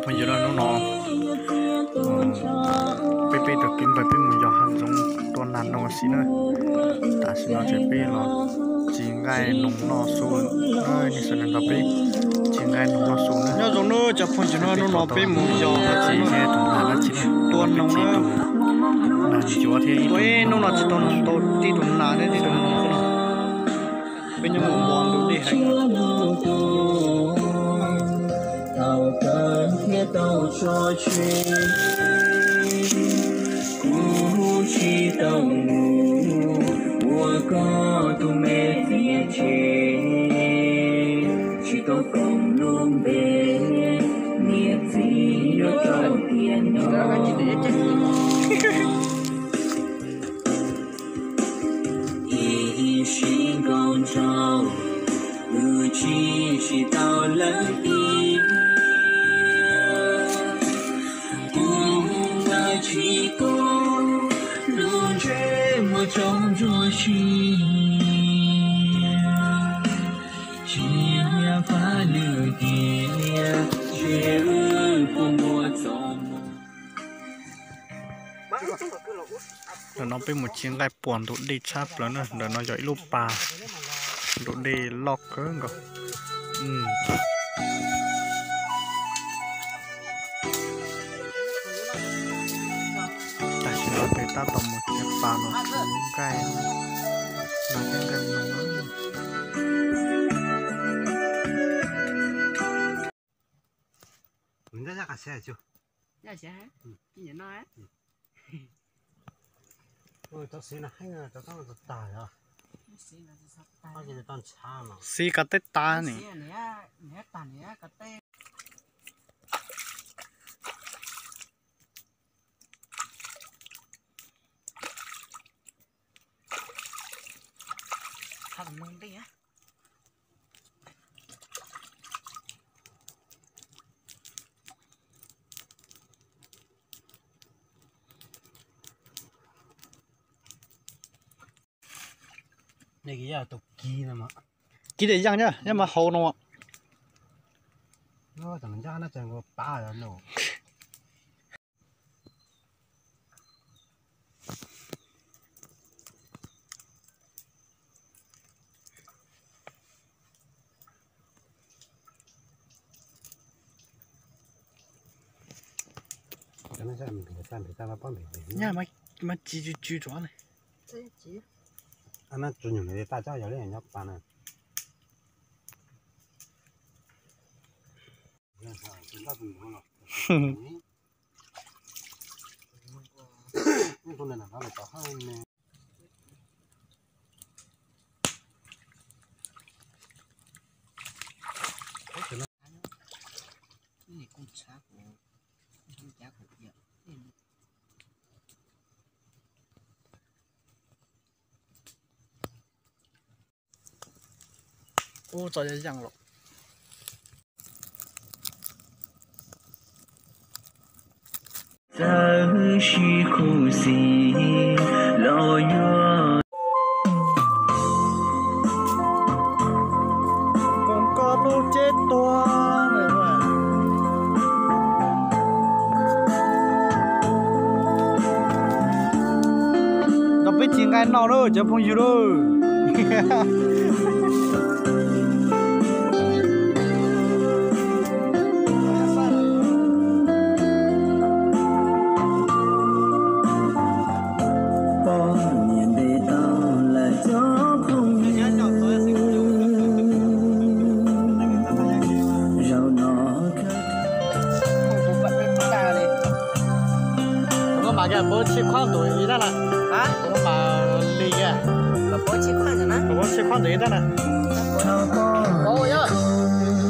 phong giờ nó pe được kim phải pe mình giờ hàng giống tuần nan nó xí nữa ta xí nó chơi pe nó chỉ ngay nung nó xuống nơi như sơn nó pe chỉ ngay nung nó xuống nữa nhớ giống nó chập phong giờ nó pe mình giờ chỉ nghe tuần nan nó chỉ tuần nung nó là chúa thì tôi nó chỉ tuần tôi đi tuần nan đấy đi tuần nung bên nhau mồm mòn đủ đi hành tàu cần thiết tàu cho chuyến cú chi tàu mùa có tu mê thiên chế chỉ tàu cộng luôn bề nghĩa gì nó cho tiền nó ý xin con trâu ư chi chỉ tàu lớn đi chỉ có luôn chơi một trong chúa chi chỉ nhà phá lửa kia chơi ư của mùa gió nóเป็นmột chiếc gai buồn tụi đi chắpแล้วนะเดี๋ยวnó dõiลูกปลาtụi đi lọc cơ ngọc người ta tầm một chiếc pha nó cay nó cái gần nó mình đã ra cả xe chưa? Ra xe hả? Cái gì nói á? Ôi tao xe là hay là tao là tài à? Tao chỉ là toàn xa mà. xí cả tết ta nè. Xe nè ta nè cả tết. Thằng nông đi á. Này cái gì tục kỳ nè mà. Kỳ để răng nhá, nhưng mà hầu nó. Nó thằng ra nó chẳng có ba rồi nó. Nó sẽ mình ta mà bón mình. Nha mà chỉ chó này. Chỉ. Anh nó chủ nhân này ta cho giờ này nhóc bạn này. Con này nó là to hơn nè. Cái con cá của con cá của vậy. Ô trời ơi răng rồi. giờ chỉ khu gì lo nhớ Con có lô chết toa này mà. Nó biết chuyện cái nào đâu chứ không gì đâu. bố chỉ khoan tuổi gì đó nè hả nó mà lì à là bố chỉ khoan rồi nè bố chỉ khoan tuổi đó nè bố nhá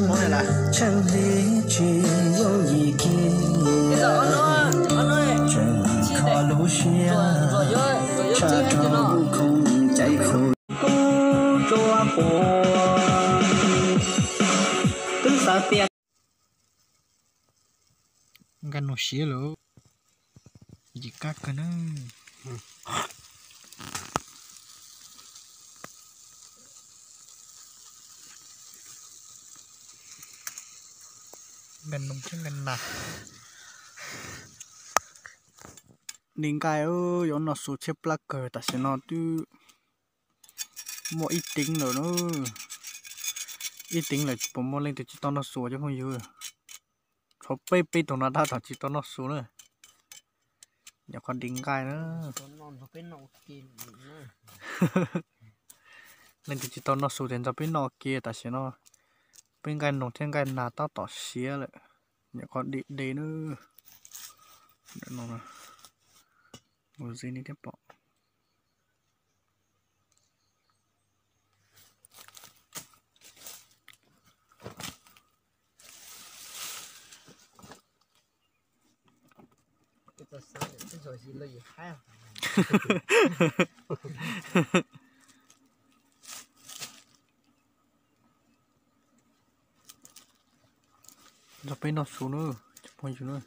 bố này là bây giờ anh ơi chi đấy rồi chi hết cho nó gan nó xía lỗ gì các cái nó gần nông trên gần nà đình cái ơi nó số chép plug cờ ta sẽ nó tu mua ít tính nữa ít tính là bộ môn lên thì chỉ tao nó số chứ không nhiều số pe tụi nó đã thằng chỉ tao nó số nữa nhà con đình cái nữa nên thì chỉ tao nó số tiền cho bên nó kia ta sẽ nó bên cái nông trên cái nà tao tỏ xía lại nhà con đi đấy nữa để nó là một gì đi tiếp bỏ rồi bên nó xuống nữa chụp hình xuống nữa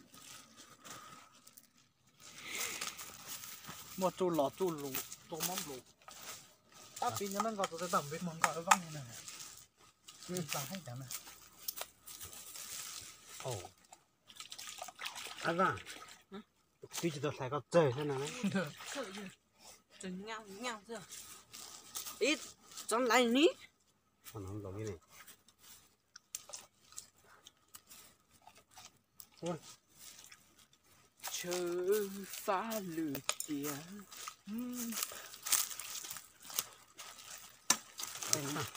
mua chú lọ chú lù tô mắm lù ta pin cho nó gọi tụi tầm biết món gọi nó văng như này văng hết cả này ồ anh à tuy chỉ được xài có trời thế nào đấy chừng nhau chưa ít trong lại ní còn không giống như này chờ phá lửa tiền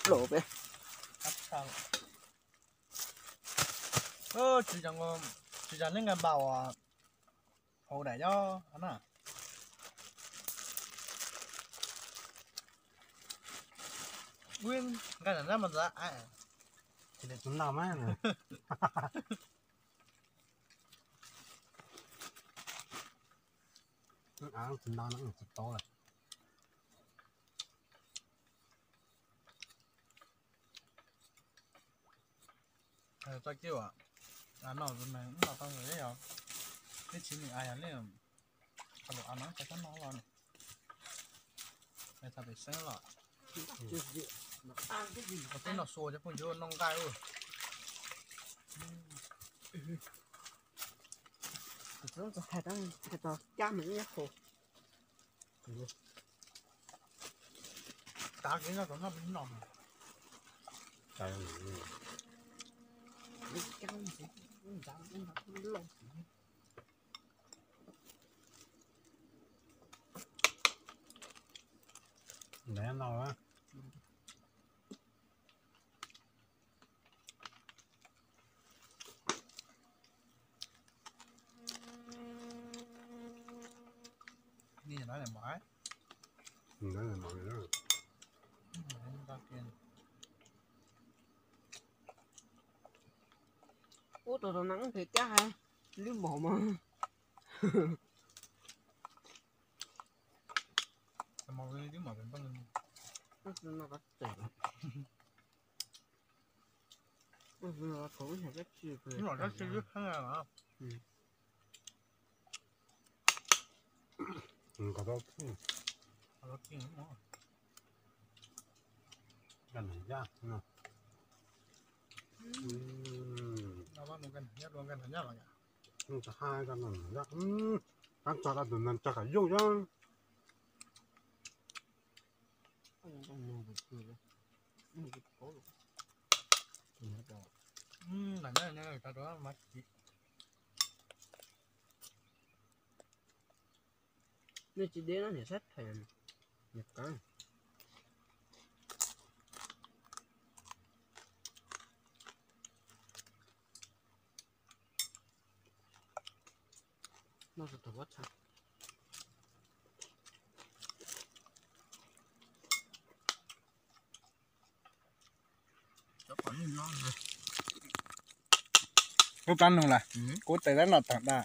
lộ về sao chỉ chẳng nên cái bảo hồ để cho anh à nguyên cái này mà ra ai thì để chúng làm á này áo chúng nó cũng chỉ to rồi cho kêu à nó rồi này nó tao người đấy rồi cái chuyện này ai ăn đấy kalau ăn nó chắc chắn nó rồi này ta phải xem lại ăn cái gì có tên nó xô chứ không vô nông gai rồi nóจะให้ตั้งจะต่อย่ามันเนี่ยโห cá cái nó còn nó bên nòng trời ơi มันแก้วสิมันจำมันลง để ăn đâu á đi nói là mỏi đó là mọi người đó ta kiên ô tụi nó nắng thì chắc hay lưu bộ mà mọi người đi mà bên bên nó có tiền nó cũng là rất chiều nhưng mà rất chưa hết hả có đâu nó kiên lắm đó gần này ra nè nó bắt một gần nhất luôn gần nhất là cả hai cái này ra ăn cho ra đừng ăn cho cả vô ra là nhá cái đó mà nên chỉ đến nó để xét thèm nhập cái nó sẽ thật sao cho còn nhìn non rồi cố tan luôn là cố tới đó là thật đã